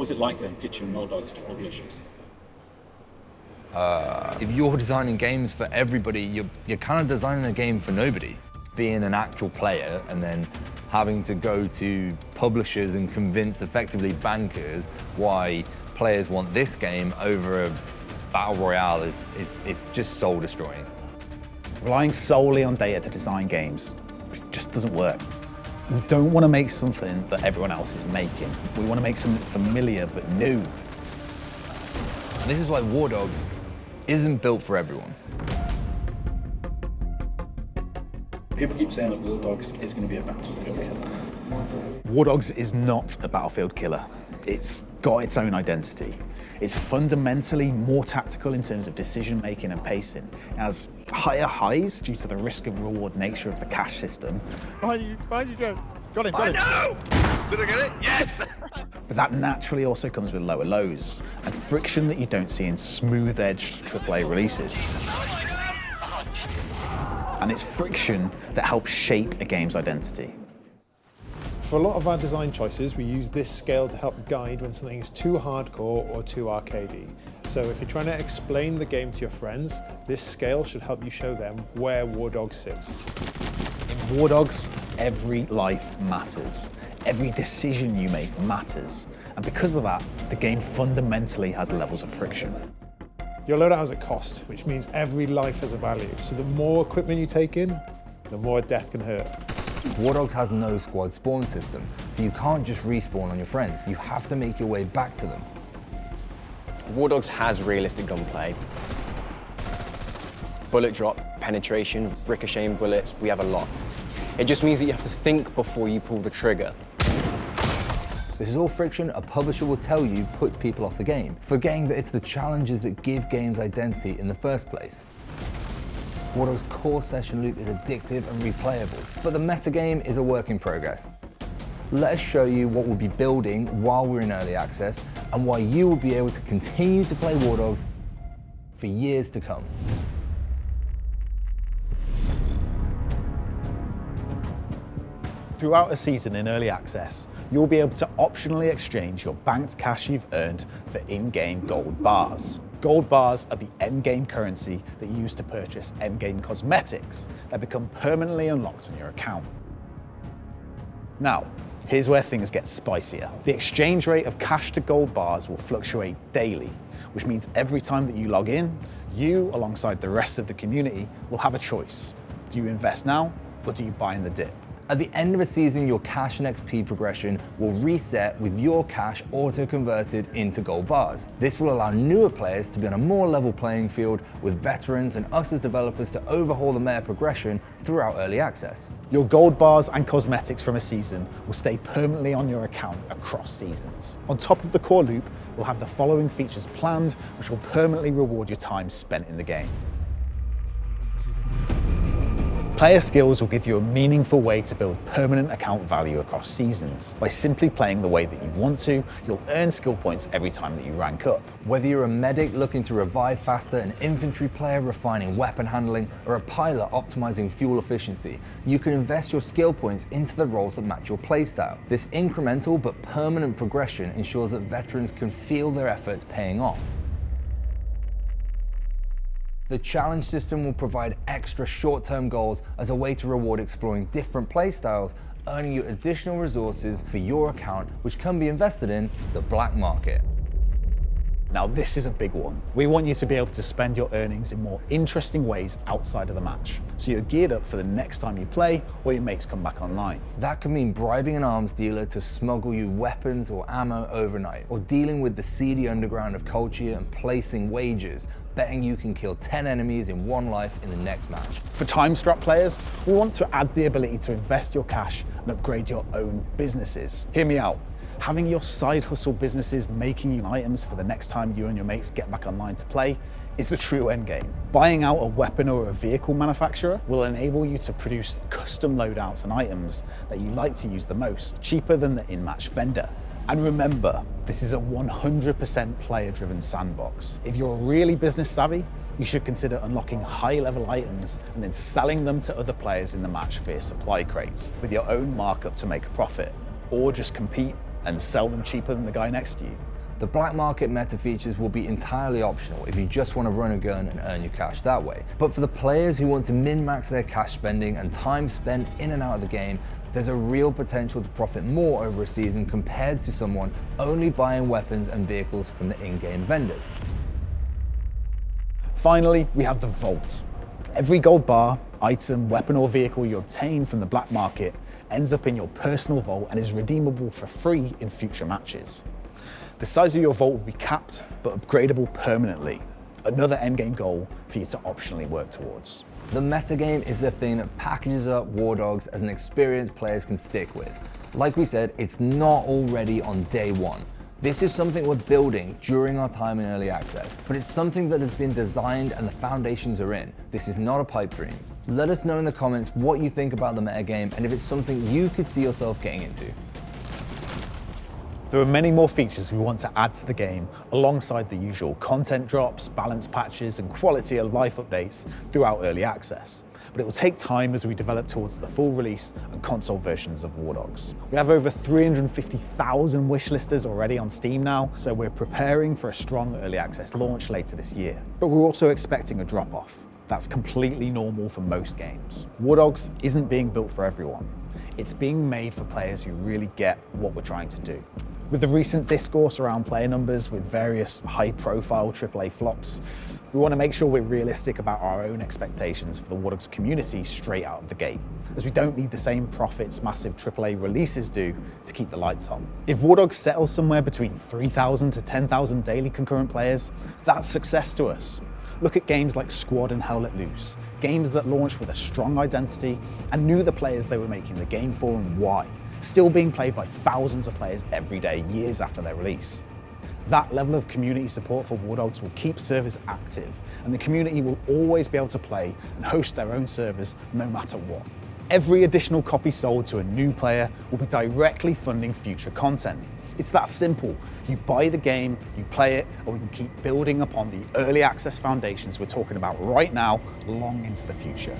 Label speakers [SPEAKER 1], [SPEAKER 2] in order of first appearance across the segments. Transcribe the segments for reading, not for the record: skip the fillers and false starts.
[SPEAKER 1] was it like then pitching WARDOGS to publishers?
[SPEAKER 2] If you're designing games for everybody, you're kind of designing a game for nobody. Being an actual player and then having to go to publishers and convince effectively bankers why players want this game over a Battle Royale it's just soul destroying.
[SPEAKER 3] Relying solely on data to design games just doesn't work. We don't want to make something that everyone else is making. We want to make something familiar but new.
[SPEAKER 2] And this is why WARDOGS isn't built for everyone.
[SPEAKER 1] People keep saying that WARDOGS is going to be a battlefield killer.
[SPEAKER 3] WARDOGS is not a battlefield killer. It's got its own identity. It's fundamentally more tactical in terms of decision making and pacing. It has higher highs due to the risk and reward nature of the cash system.
[SPEAKER 4] Behind you, Joe. Got him,
[SPEAKER 5] I know! Did I get it? Yes!
[SPEAKER 3] But that naturally also comes with lower lows and friction that you don't see in smooth-edged AAA releases. And it's friction that helps shape a game's identity.
[SPEAKER 4] For a lot of our design choices, we use this scale to help guide when something is too hardcore or too arcadey. So if you're trying to explain the game to your friends, this scale should help you show them where WARDOGS sits.
[SPEAKER 3] In WARDOGS, every life matters. Every decision you make matters. And because of that, the game fundamentally has levels of friction.
[SPEAKER 4] Your loadout has a cost, which means every life has a value. So the more equipment you take in, the more death can hurt.
[SPEAKER 2] WARDOGS has no squad spawn system, so you can't just respawn on your friends. You have to make your way back to them.
[SPEAKER 6] WARDOGS has realistic gunplay. Bullet drop, penetration, ricocheting bullets, we have a lot. It just means that you have to think before you pull the trigger.
[SPEAKER 2] This is all friction a publisher will tell you puts people off the game, forgetting that it's the challenges that give games identity in the first place. WARDOGS' core session loop is addictive and replayable, but the metagame is a work in progress. Let us show you what we'll be building while we're in early access and why you will be able to continue to play WARDOGS for years to come.
[SPEAKER 3] Throughout a season in early access, you'll be able to optionally exchange your banked cash you've earned for in-game gold bars. Gold bars are the endgame currency that you use to purchase endgame cosmetics that become permanently unlocked on your account. Now, here's where things get spicier. The exchange rate of cash to gold bars will fluctuate daily, which means every time that you log in, you, alongside the rest of the community, will have a choice. Do you invest now, or do you buy in the dip?
[SPEAKER 2] At the end of a season, your cash and XP progression will reset with your cash auto-converted into gold bars. This will allow newer players to be on a more level playing field with veterans and us as developers to overhaul the meta progression throughout early access.
[SPEAKER 3] Your gold bars and cosmetics from a season will stay permanently on your account across seasons. On top of the core loop, we'll have the following features planned, which will permanently reward your time spent in the game. Player skills will give you a meaningful way to build permanent account value across seasons. By simply playing the way that you want to, you'll earn skill points every time that you rank up.
[SPEAKER 2] Whether you're a medic looking to revive faster, an infantry player refining weapon handling, or a pilot optimizing fuel efficiency, you can invest your skill points into the roles that match your playstyle. This incremental but permanent progression ensures that veterans can feel their efforts paying off. The challenge system will provide extra short-term goals as a way to reward exploring different playstyles, earning you additional resources for your account, which can be invested in the black market.
[SPEAKER 3] Now this is a big one. We want you to be able to spend your earnings in more interesting ways outside of the match, so you're geared up for the next time you play or your mates come back online.
[SPEAKER 2] That can mean bribing an arms dealer to smuggle you weapons or ammo overnight, or dealing with the seedy underground of culture and placing wagers, betting you can kill 10 enemies in one life in the next match.
[SPEAKER 3] For time-strapped players, we want to add the ability to invest your cash and upgrade your own businesses. Hear me out. Having your side hustle businesses making you items for the next time you and your mates get back online to play is the true endgame. Buying out a weapon or a vehicle manufacturer will enable you to produce custom loadouts and items that you like to use the most, cheaper than the in-match vendor. And remember, this is a 100% player-driven sandbox. If you're really business savvy, you should consider unlocking high-level items and then selling them to other players in the match via supply crates with your own markup to make a profit, or just compete and sell them cheaper than the guy next to you.
[SPEAKER 2] The black market meta features will be entirely optional if you just want to run a gun and earn your cash that way. But for the players who want to min-max their cash spending and time spent in and out of the game, there's a real potential to profit more over a season compared to someone only buying weapons and vehicles from the in-game vendors.
[SPEAKER 3] Finally, we have the Vault. Every gold bar, item, weapon or vehicle you obtain from the black market ends up in your personal vault and is redeemable for free in future matches. The size of your vault will be capped but upgradable permanently. Another endgame goal for you to optionally work towards.
[SPEAKER 2] The metagame is the thing that packages up WARDOGS as an experience players can stick with. Like we said, it's not already on day one. This is something we're building during our time in early access, but it's something that has been designed and the foundations are in. This is not a pipe dream. Let us know in the comments what you think about the metagame and if it's something you could see yourself getting into.
[SPEAKER 3] There are many more features we want to add to the game alongside the usual content drops, balance patches, and quality of life updates throughout early access. But it will take time as we develop towards the full release and console versions of WARDOGS. We have over 350,000 wishlisters already on Steam now, so we're preparing for a strong early access launch later this year. But we're also expecting a drop-off. That's completely normal for most games. WARDOGS isn't being built for everyone. It's being made for players who really get what we're trying to do. With the recent discourse around player numbers with various high-profile AAA flops, we want to make sure we're realistic about our own expectations for the WARDOGS community straight out of the gate, as we don't need the same profits massive AAA releases do to keep the lights on. If WARDOGS settles somewhere between 3,000 to 10,000 daily concurrent players, that's success to us. Look at games like Squad and Hell Let Loose, games that launched with a strong identity and knew the players they were making the game for and why, still being played by thousands of players every day, years after their release. That level of community support for WARDOGS will keep servers active, and the community will always be able to play and host their own servers no matter what. Every additional copy sold to a new player will be directly funding future content. It's that simple. You buy the game, you play it, and we can keep building upon the early access foundations we're talking about right now, long into the future.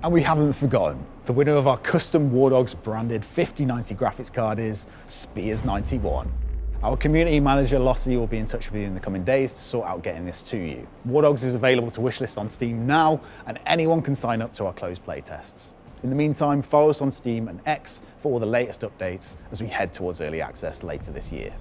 [SPEAKER 3] And we haven't forgotten, the winner of our custom WARDOGS-branded 5090 graphics card is Spears91. Our community manager, Lossie, will be in touch with you in the coming days to sort out getting this to you. WARDOGS is available to wishlist on Steam now, and anyone can sign up to our closed playtests. In the meantime, follow us on Steam and X for all the latest updates as we head towards early access later this year.